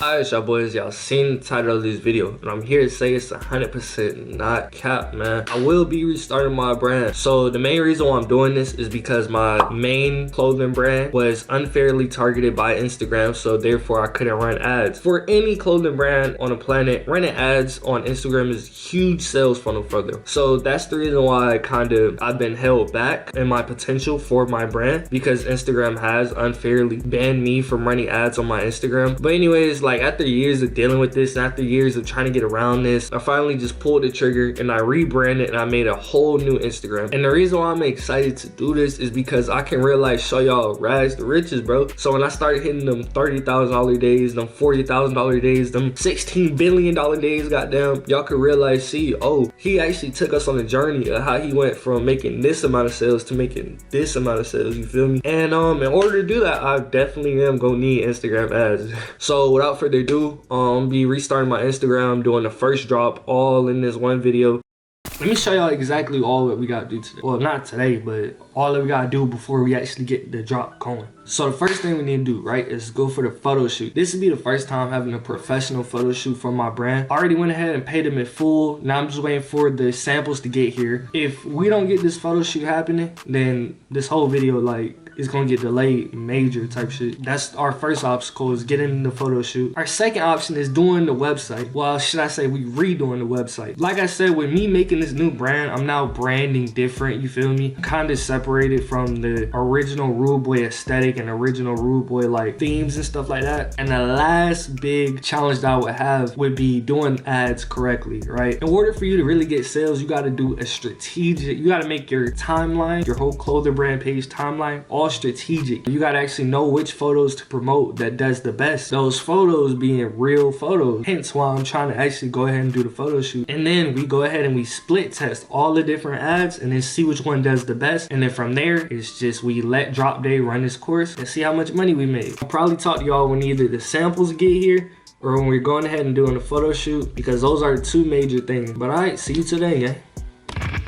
Alright, y'all boys, y'all seen the title of this video, and I'm here to say it's 100% not cap, man. I will be restarting my brand. So the main reason why I'm doing this is because my main clothing brand was unfairly targeted by Instagram, so therefore I couldn't run ads. For any clothing brand on the planet, running ads on Instagram is huge sales funnel for them. So that's the reason why I've been held back in my potential for my brand, because Instagram has unfairly banned me from running ads on my Instagram. But anyways, like after years of dealing with this and after years of trying to get around this, I finally just pulled the trigger and I rebranded and I made a whole new Instagram. And the reason why I'm excited to do this is because I can realize, show y'all rags to riches, bro. So when I started hitting them $30,000 days, them $40,000 days, them $16 billion days, goddamn, y'all could realize, see, oh, he actually took us on a journey of how he went from making this amount of sales to making this amount of sales, you feel me? And in order to do that, I definitely am gonna need Instagram ads. So without further ado, be restarting my Instagram, doing the first drop all in this one video. Let me show y'all exactly all what we gotta do today. Well, not today, but all that we gotta do before we actually get the drop going. So the first thing we need to do, right, is go for the photo shoot. This would be the first time having a professional photo shoot for my brand. I already went ahead and paid them in full. Now I'm just waiting for the samples to get here. If we don't get this photo shoot happening, then this whole video, like, it's gonna get delayed major type shit. That's our first obstacle, is getting the photo shoot. Our second option is doing the website. Well, should I say we redoing the website. Like I said, with me making this new brand, I'm now branding different, you feel me? Kind of separated from the original Rude Boy aesthetic and original Rude Boy like themes and stuff like that. And the last big challenge that I would have would be doing ads correctly, right? In order for you to really get sales, you gotta do a strategic, you gotta make your timeline, your whole clothing brand page timeline, all strategic. You gotta actually know which photos to promote that does the best. Those photos being real photos. Hence why I'm trying to actually go ahead and do the photo shoot. And then we go ahead and we split test all the different ads and then see which one does the best. And then from there, it's just we let drop day run this course and see how much money we made. I'll probably talk to y'all when either the samples get here or when we're going ahead and doing the photo shoot, because those are the two major things. But all right, see you today, yeah.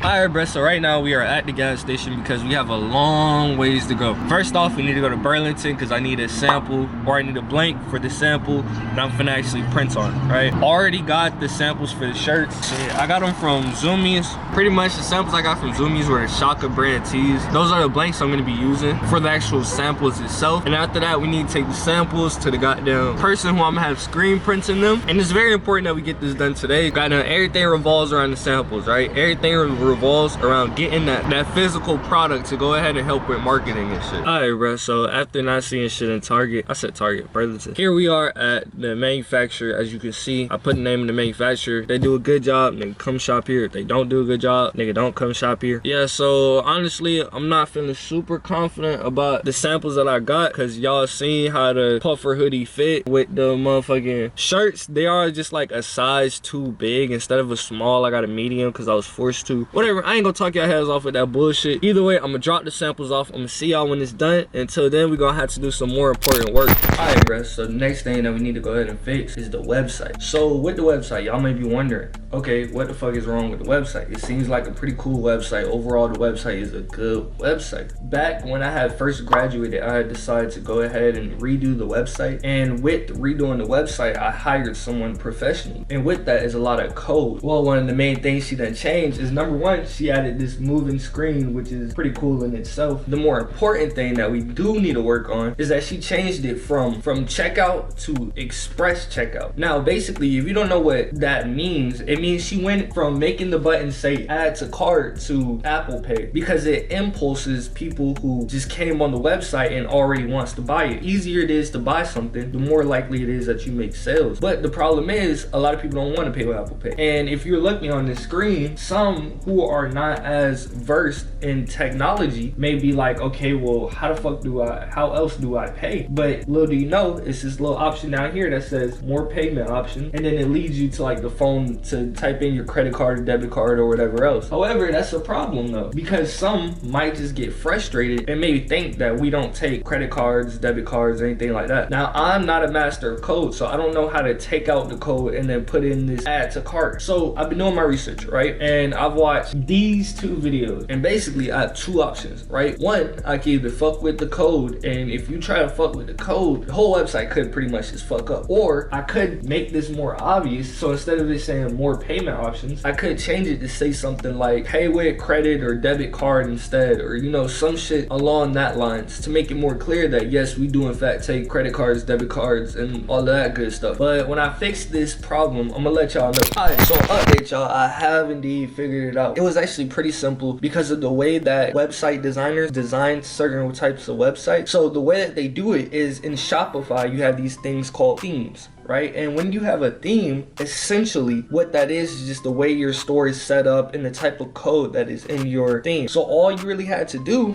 Alright, bro, so right now we are at the gas station because we have a long ways to go. First off, we need to go to Burlington because I need a sample, or I need a blank for the sample that I'm finna actually print on, right? Already got the samples for the shirts. So yeah, I got them from Zoomies. Pretty much the samples I got from Zoomies were Shaka brand tees. Those are the blanks I'm gonna be using for the actual samples itself. And after that, we need to take the samples to the goddamn person who I'm gonna have screen printing them. And it's very important that we get this done today. Goddamn, everything revolves around the samples, right? Everything revolves around getting that physical product to go ahead and help with marketing and shit. All right, bro, so after not seeing shit in Target, I said Target, Burlington. Here we are at the manufacturer. As you can see, I put the name of the manufacturer. If they do a good job, nigga, come shop here. If they don't do a good job, nigga, don't come shop here. Yeah, so honestly, I'm not feeling super confident about the samples that I got, because y'all seen how the puffer hoodie fit with the motherfucking shirts. They are just like a size too big. Instead of a small, I got a medium because I was forced to. Whatever, I ain't gonna talk y'all heads off with that bullshit. Either way, I'm gonna drop the samples off. I'm gonna see y'all when it's done. Until then, we're gonna have to do some more important work. All right, bro, so the next thing that we need to go ahead and fix is the website. So with the website, y'all may be wondering, okay, what the fuck is wrong with the website? It seems like a pretty cool website. Overall, the website is a good website. Back when I had first graduated, I had decided to go ahead and redo the website. And with redoing the website, I hired someone professional. And with that is a lot of code. Well, one of the main things she done changed is, number one, she added this moving screen, which is pretty cool in itself. The more important thing that we do need to work on is that she changed it from checkout to express checkout. Now, basically, if you don't know what that means, it means she went from making the button say add to cart to Apple Pay, because it impulses people who just came on the website and already wants to buy it. Easier it is to buy something, the more likely it is that you make sales. But the problem is, a lot of people don't want to pay with Apple Pay. And if you're looking on the screen, some who are not as versed in technology may be like, okay, well, how else do I pay? But little do you know, it's this little option down here that says more payment option, and then it leads you to like the phone to type in your credit card or debit card or whatever else. However, that's a problem though, because some might just get frustrated and maybe think that we don't take credit cards, debit cards, anything like that. Now, I'm not a master of code, so I don't know how to take out the code and then put in this add to cart. So I've been doing my research, right? And I've watched watch these 2 videos. And basically I have 2 options, right? One, I can either fuck with the code, and if you try to fuck with the code, the whole website could pretty much just fuck up. Or I could make this more obvious, so instead of it saying more payment options, I could change it to say something like pay with credit or debit card instead, or you know, some shit along that lines, to make it more clear that yes, we do in fact take credit cards, debit cards, and all of that good stuff. But when I fix this problem, I'm gonna let y'all know. Alright, so update y'all, I have indeed figured it out. It was actually pretty simple because of the way that website designers design certain types of websites. So the way that they do it is in Shopify, you have these things called themes, right? And when you have a theme, essentially what that is just the way your store is set up and the type of code that is in your theme. So all you really had to do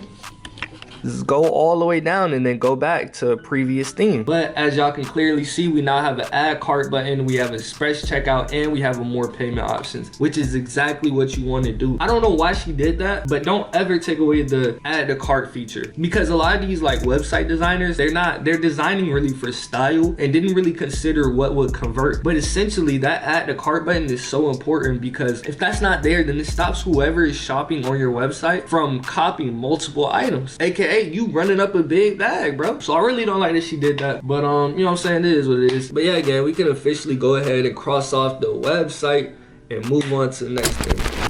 is go all the way down and then go back to a previous theme. But as y'all can clearly see, we now have an add cart button, we have express checkout, and we have a more payment options, which is exactly what you want to do. I don't know why she did that, but don't ever take away the add to cart feature, because a lot of these like website designers, they're designing really for style and didn't really consider what would convert. But essentially that add to cart button is so important, because if that's not there, then it stops whoever is shopping on your website from copying multiple items, aka you running up a big bag, bro. So I really don't like that she did that, but you know what I'm saying, it is what it is. But yeah, again, we can officially go ahead and cross off the website and move on to the next thing.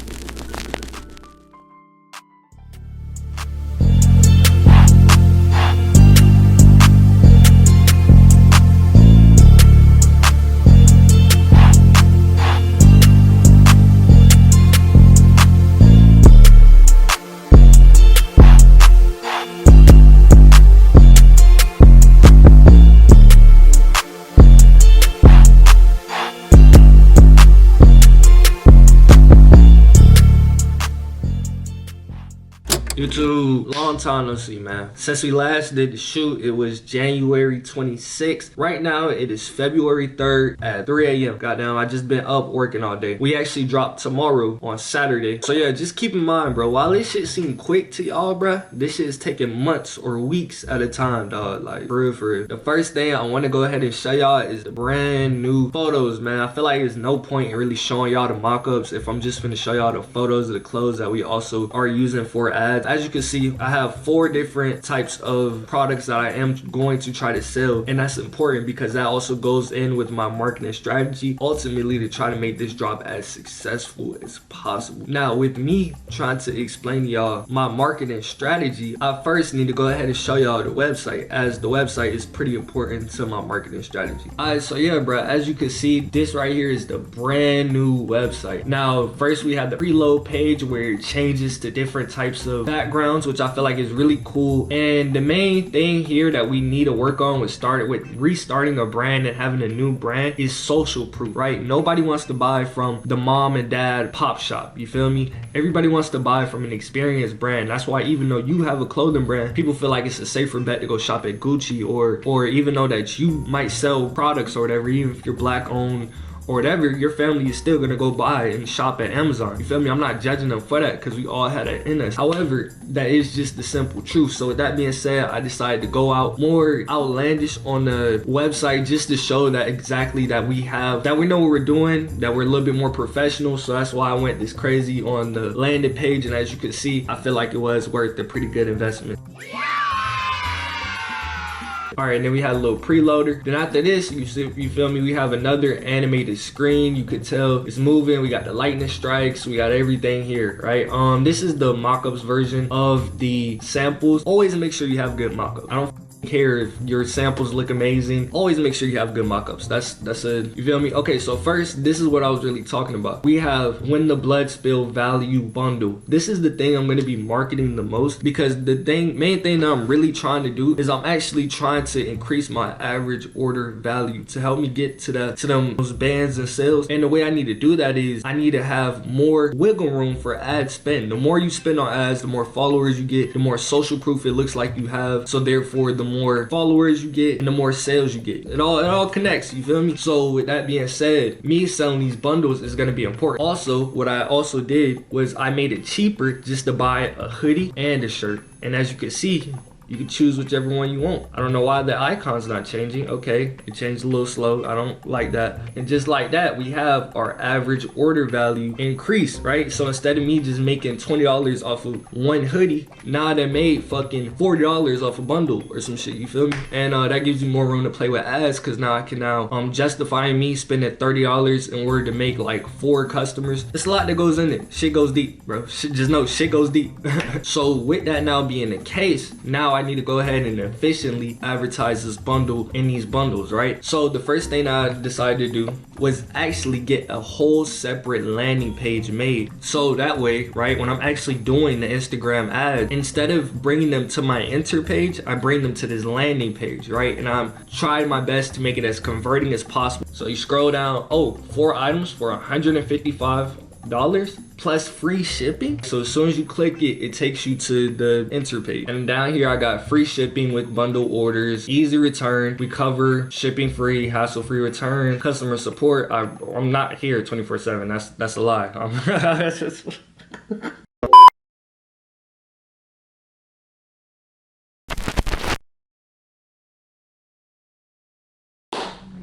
YouTube, long time no see, man. Since we last did the shoot, it was January 26th. Right now, it is February 3rd at 3 a.m. Goddamn, I just been up working all day. We actually drop tomorrow on Saturday. So yeah, just keep in mind, bro, while this shit seem quick to y'all, bro, this shit is taking months or weeks at a time, dog. Like, for real, for real. The first thing I want to go ahead and show y'all is the brand new photos, man. I feel like there's no point in really showing y'all the mock-ups if I'm just gonna show y'all the photos of the clothes that we also are using for ads. As you can see, I have 4 different types of products that I am going to try to sell, and that's important because that also goes in with my marketing strategy, ultimately to try to make this drop as successful as possible. Now, with me trying to explain to y'all my marketing strategy, I first need to go ahead and show y'all the website, as the website is pretty important to my marketing strategy. Alright, so yeah, bro, as you can see, this right here is the brand new website. Now, first we have the preload page where it changes to different types of backgrounds, which I feel like is really cool. And the main thing here that we need to work on with restarting a brand and having a new brand is social proof, right? Nobody wants to buy from the mom and dad pop shop, you feel me? Everybody wants to buy from an experienced brand. That's why even though you have a clothing brand, people feel like it's a safer bet to go shop at Gucci, or even though that you might sell products or whatever, even if you're black owned or whatever, your family is still gonna go buy and shop at Amazon. You feel me? I'm not judging them for that because we all had it in us. However, that is just the simple truth. So with that being said, I decided to go out more outlandish on the website just to show that exactly that we know what we're doing, that we're a little bit more professional. So that's why I went this crazy on the landing page, and as you can see, I feel like it was worth a pretty good investment. Alright, and then we had a little preloader. Then after this, you feel me, we have another animated screen. You could tell it's moving. We got the lightning strikes. We got everything here, right? This is the mock-ups version of the samples. Always make sure you have good mock-ups. I don't care if your samples look amazing. Always make sure you have good mock-ups. That's a, you feel me? Okay, so first, this is what I was really talking about. We have when the blood spill value bundle. This is the thing I'm going to be marketing the most, because the main thing that I'm really trying to do is I'm actually trying to increase my average order value to help me get to those bands and sales. And the way I need to do that is I need to have more wiggle room for ad spend. The more you spend on ads, the more followers you get, the more social proof it looks like you have. So therefore, the more followers you get and the more sales you get. It all connects, you feel me? So with that being said, me selling these bundles is going to be important. Also, what I also did was I made it cheaper just to buy a hoodie and a shirt. And as you can see, You can choose whichever one you want. I don't know why the icon's not changing. Okay, it changed a little slow. I don't like that. And just like that, we have our average order value increase, right? So instead of me just making $20 off of one hoodie, now I done made fucking $40 off a bundle or some shit, you feel me? And that gives you more room to play with ads, because now I can justify me spending $30 in order to make like 4 customers. It's a lot that goes in it. Shit goes deep, bro. Just know shit goes deep. So with that now being the case, now I need to go ahead and efficiently advertise this bundle in these bundles, right? So the first thing I decided to do was actually get a whole separate landing page made. So that way, right, when I'm actually doing the Instagram ads, instead of bringing them to my enter page, I bring them to this landing page, right? And I'm trying my best to make it as converting as possible. So you scroll down, oh, 4 items for $155 plus free shipping. So as soon as you click it, it takes you to the enter page. And down here I got free shipping with bundle orders, easy return. We cover shipping free, hassle free return, customer support. I'm not here 24/7. That's a lie.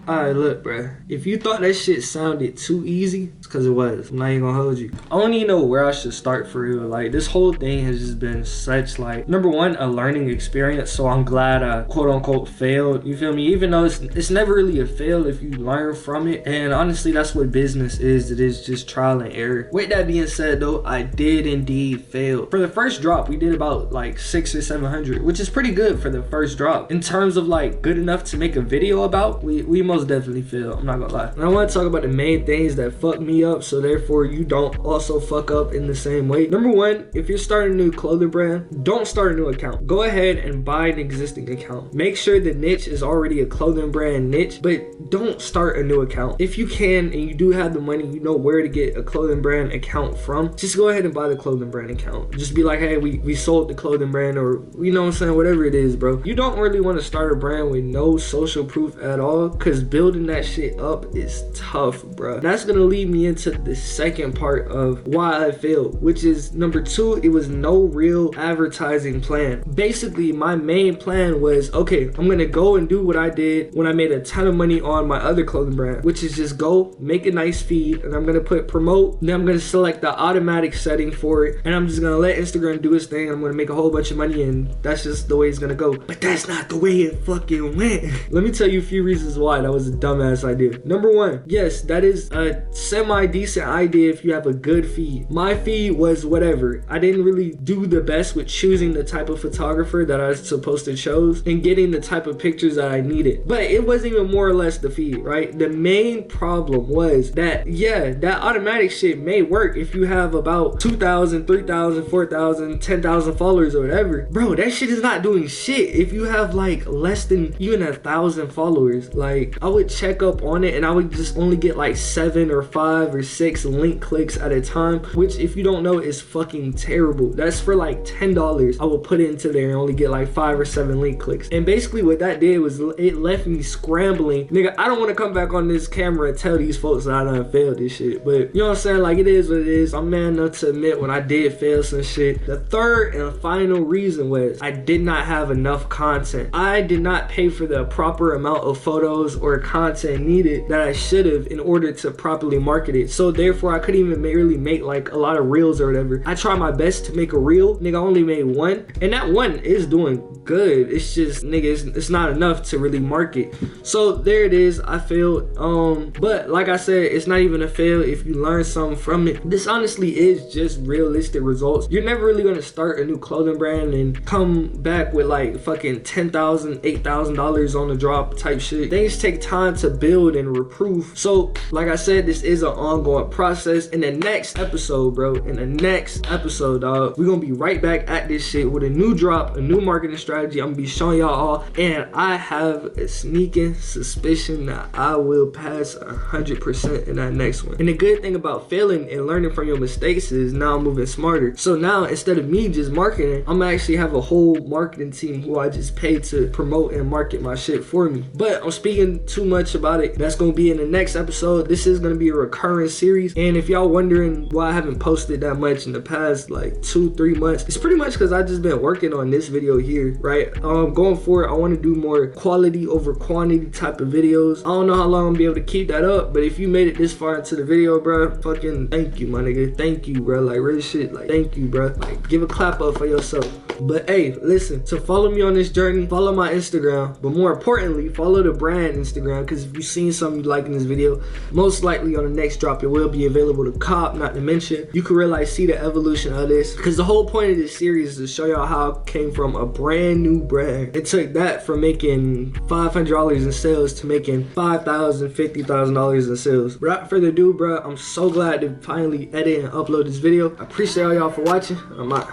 Alright, look, bruh. If you thought that shit sounded too easy, it's because it was. I'm not even gonna hold you. I don't even know where I should start for real. Like, this whole thing has just been such, like, number one, a learning experience. So I'm glad I quote unquote failed. You feel me? Even though it's never really a fail if you learn from it. And honestly, that's what business is. It is just trial and error. With that being said, though, I did indeed fail. For the first drop, we did about like 600 or 700, which is pretty good for the first drop. In terms of like good enough to make a video about, we most definitely fail. I'm not gonna lie. And I want to talk about the main things that fucked me up, so therefore you don't also fuck up in the same way. Number one, if you're starting a new clothing brand, don't start a new account. Go ahead and buy an existing account. Make sure the niche is already a clothing brand niche, but don't start a new account. If you can and you do have the money, you know where to get a clothing brand account from, just go ahead and buy the clothing brand account. Just be like, hey, we sold the clothing brand, or you know what I'm saying, whatever it is, bro. You don't really want to start a brand with no social proof at all, because building that shit up is tough, bro. That's gonna lead me into the second part of why I failed, which is number two, it was no real advertising plan. Basically, my main plan was, okay, I'm gonna go and do what I did when I made a ton of money on my other clothing brand, which is just go make a nice feed, and I'm gonna put promote, then I'm gonna select the automatic setting for it, and I'm just gonna let Instagram do its thing. I'm gonna make a whole bunch of money, and that's just the way it's gonna go. But that's not the way it fucking went. Let me tell you a few reasons why that was a dumbass idea. Number one, yes, that is a semi-decent idea if you have a good feed. My feed was whatever. I didn't really do the best with choosing the type of photographer that I was supposed to choose and getting the type of pictures that I needed. But it wasn't even more or less the feed, right? The main problem was that, yeah, that automatic shit may work if you have about 2,000, 3,000, 4,000, 10,000 followers or whatever. Bro, that shit is not doing shit if you have like less than even 1,000 followers. Like, I would check up on it and I would just only get like 7 or 5 or 6 link clicks at a time, which if you don't know is fucking terrible. That's for like $10 I will put into there and only get like 5 or 7 link clicks. And basically what that did was it left me scrambling. Nigga, I don't want to come back on this camera and tell these folks that I done failed this shit, but you know what I'm saying, like, it is what it is. I'm man enough to admit when I did fail some shit. The third and final reason was I did not have enough content. I did not pay for the proper amount of photos or content needed that I should have in order to properly market it. So therefore I couldn't even really make like a lot of reels or whatever. I tried my best to make a reel, nigga, I only made one, and that one is doing good. It's just, nigga, it's not enough to really market. So there it is, I failed. But like I said, it's not even a fail if you learn something from it. This honestly is just realistic results. You're never really gonna start a new clothing brand and come back with like fucking $10,000, $8,000 on the drop type shit. Things take time to build and reprove. So like I said, this is an ongoing process. In the next episode, bro, in the next episode, dog, we're gonna be right back at this shit with a new drop, a new marketing strategy. I'm gonna be showing y'all all, and I have a sneaking suspicion that I will pass 100% in that next one. And the good thing about failing and learning from your mistakes is now I'm moving smarter. So now instead of me just marketing, I'm gonna actually have a whole marketing team who I just pay to promote and market my shit for me. But I'm speaking too much about it. That's gonna be in the next episode. This is gonna be a recurring series, and if y'all wondering why I haven't posted that much in the past like 2-3 months, it's pretty much because I just been working on this video here, right? Going forward, I want to do more quality over quantity type of videos. I don't know how long I'm gonna be able to keep that up, but if you made it this far into the video, bro, fucking thank you, my nigga. Thank you, bro. Like, real shit. Like, thank you, bro. Like, give a clap up for yourself. But hey, listen, to follow me on this journey, follow my Instagram, but more importantly, follow the brand Instagram, because if you've seen something you like in this video, most likely on the next drop, it will be available to cop. Not to mention, you can really see the evolution of this, because the whole point of this series is to show y'all how I came from a brand new brand. It took that from making $500 in sales to making $5,000, $50,000 in sales. Without further ado, bro, I'm so glad to finally edit and upload this video. I appreciate all y'all for watching. I'm out.